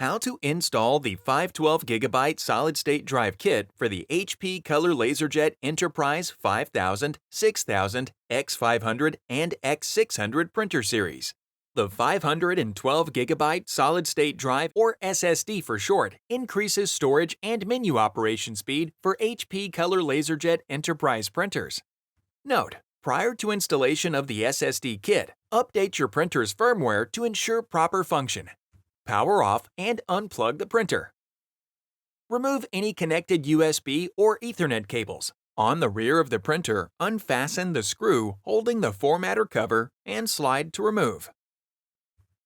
How to install the 512GB solid-state drive kit for the HP Color LaserJet Enterprise 5000, 6000, X500, and X600 printer series. The 512GB solid-state drive, or SSD for short, increases storage and menu operation speed for HP Color LaserJet Enterprise printers. Note: prior to installation of the SSD kit, update your printer's firmware to ensure proper function. Power off and unplug the printer. Remove any connected USB or Ethernet cables. On the rear of the printer, unfasten the screw holding the formatter cover and slide to remove.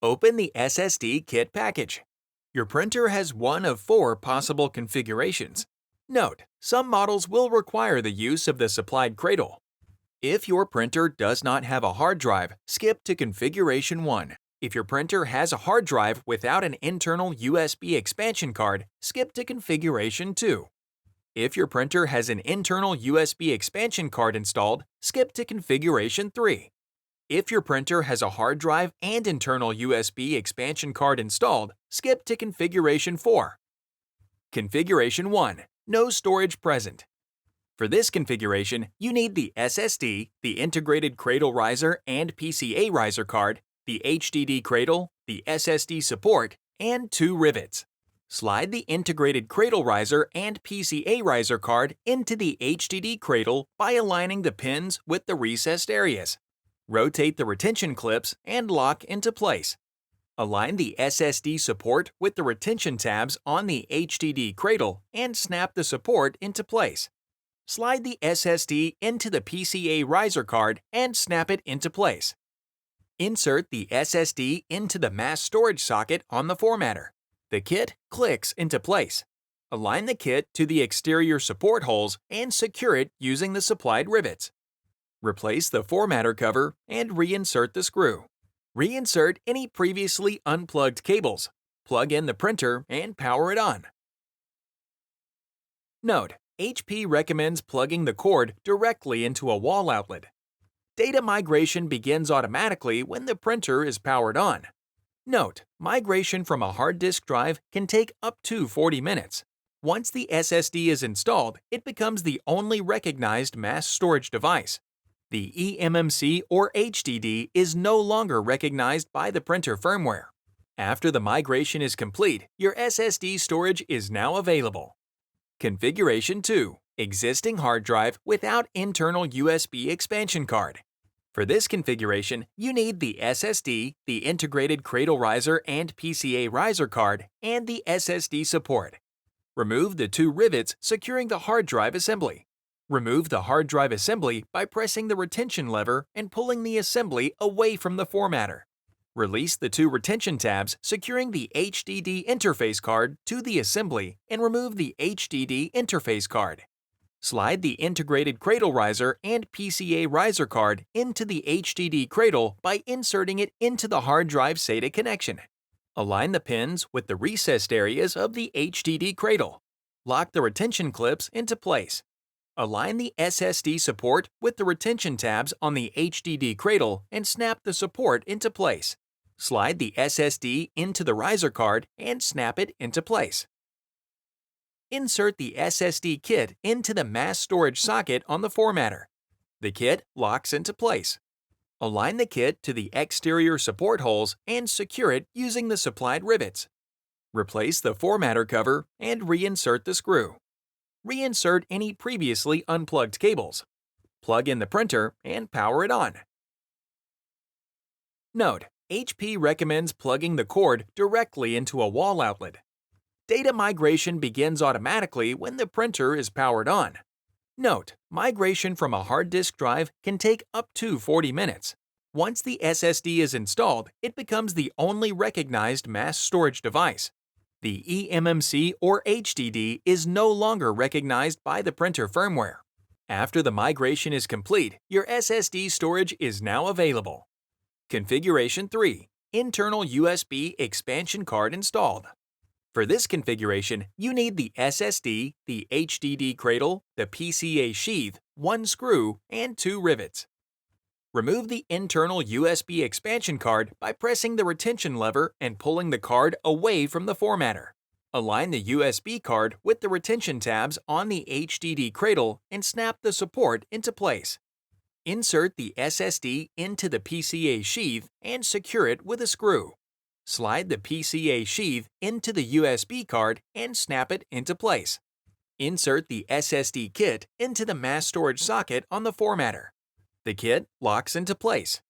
Open the SSD kit package. Your printer has one of 4 possible configurations. Note: some models will require the use of the supplied cradle. If your printer does not have a hard drive, skip to Configuration 1. If your printer has a hard drive without an internal USB expansion card, skip to Configuration 2. If your printer has an internal USB expansion card installed, skip to Configuration 3. If your printer has a hard drive and internal USB expansion card installed, skip to Configuration 4. Configuration 1. No storage present. For this configuration, you need the SSD, the integrated cradle riser and PCA riser card, the HDD cradle, the SSD support, and 2 rivets. Slide the integrated cradle riser and PCA riser card into the HDD cradle by aligning the pins with the recessed areas. Rotate the retention clips and lock into place. Align the SSD support with the retention tabs on the HDD cradle and snap the support into place. Slide the SSD into the PCA riser card and snap it into place. Insert the SSD into the mass storage socket on the formatter. The kit clicks into place. Align the kit to the exterior support holes and secure it using the supplied rivets. Replace the formatter cover and reinsert the screw. Reinsert any previously unplugged cables. Plug in the printer and power it on. Note: HP recommends plugging the cord directly into a wall outlet. Data migration begins automatically when the printer is powered on. Note: migration from a hard disk drive can take up to 40 minutes. Once the SSD is installed, it becomes the only recognized mass storage device. The eMMC or HDD is no longer recognized by the printer firmware. After the migration is complete, your SSD storage is now available. Configuration 2. Existing hard drive without internal USB expansion card. For this configuration, you need the SSD, the integrated cradle riser and PCA riser card, and the SSD support. Remove the 2 rivets securing the hard drive assembly. Remove the hard drive assembly by pressing the retention lever and pulling the assembly away from the formatter. Release the 2 retention tabs securing the HDD interface card to the assembly and remove the HDD interface card. Slide the integrated cradle riser and PCA riser card into the HDD cradle by inserting it into the hard drive SATA connection. Align the pins with the recessed areas of the HDD cradle. Lock the retention clips into place. Align the SSD support with the retention tabs on the HDD cradle and snap the support into place. Slide the SSD into the riser card and snap it into place. Insert the SSD kit into the mass storage socket on the formatter. The kit locks into place. Align the kit to the exterior support holes and secure it using the supplied rivets. Replace the formatter cover and reinsert the screw. Reinsert any previously unplugged cables. Plug in the printer and power it on. Note: HP recommends plugging the cord directly into a wall outlet. Data migration begins automatically when the printer is powered on. Note: migration from a hard disk drive can take up to 40 minutes. Once the SSD is installed, it becomes the only recognized mass storage device. The eMMC or HDD is no longer recognized by the printer firmware. After the migration is complete, your SSD storage is now available. Configuration 3. Internal USB expansion card installed. For this configuration, you need the SSD, the HDD cradle, the PCA sheath, 1 screw, and 2 rivets. Remove the internal USB expansion card by pressing the retention lever and pulling the card away from the formatter. Align the USB card with the retention tabs on the HDD cradle and snap the support into place. Insert the SSD into the PCA sheath and secure it with a screw. Slide the PCA sheath into the USB card and snap it into place. Insert the SSD kit into the mass storage socket on the formatter. The kit locks into place.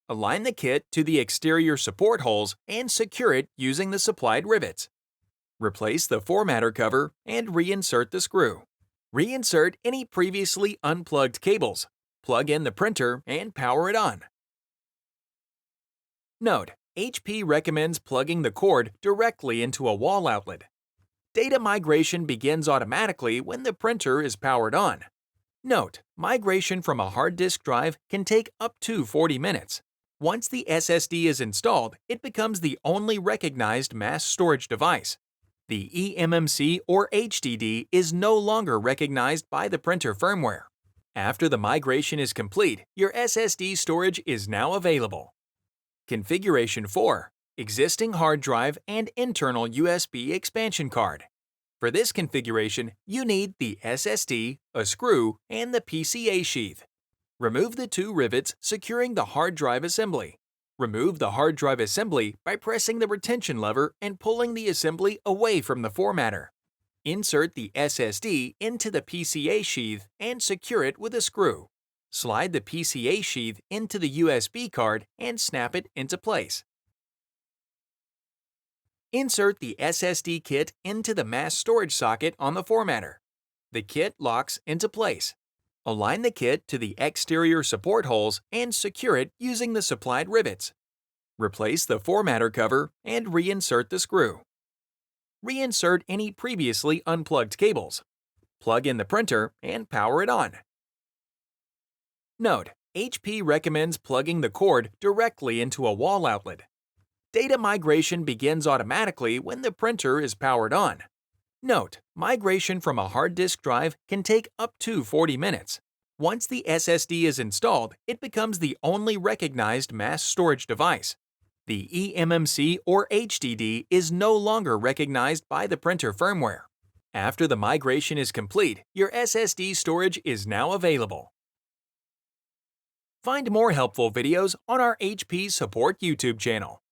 Align the kit to the exterior support holes and secure it using the supplied rivets. Replace the formatter cover and reinsert the screw. Reinsert any previously unplugged cables. Plug in the printer and power it on. Note: HP recommends plugging the cord directly into a wall outlet. Data migration begins automatically when the printer is powered on. Note: migration from a hard disk drive can take up to 40 minutes. Once the SSD is installed, it becomes the only recognized mass storage device. The eMMC or HDD is no longer recognized by the printer firmware. After the migration is complete, your SSD storage is now available. Configuration 4: Existing hard drive and internal USB expansion card. For this configuration, you need the SSD, a screw, and the PCA sheath. Remove the two rivets securing the hard drive assembly. Remove the hard drive assembly by pressing the retention lever and pulling the assembly away from the formatter. Insert the SSD into the PCA sheath and secure it with a screw. Slide the PCA sheath into the USB card and snap it into place. Insert the SSD kit into the mass storage socket on the formatter. The kit locks into place. Align the kit to the exterior support holes and secure it using the supplied rivets. Replace the formatter cover and reinsert the screw. Reinsert any previously unplugged cables. Plug in the printer and power it on. Note: HP recommends plugging the cord directly into a wall outlet. Data migration begins automatically when the printer is powered on. Note: migration from a hard disk drive can take up to 40 minutes. Once the SSD is installed, it becomes the only recognized mass storage device. The eMMC or HDD is no longer recognized by the printer firmware. After the migration is complete, your SSD storage is now available. Find more helpful videos on our HP Support YouTube channel.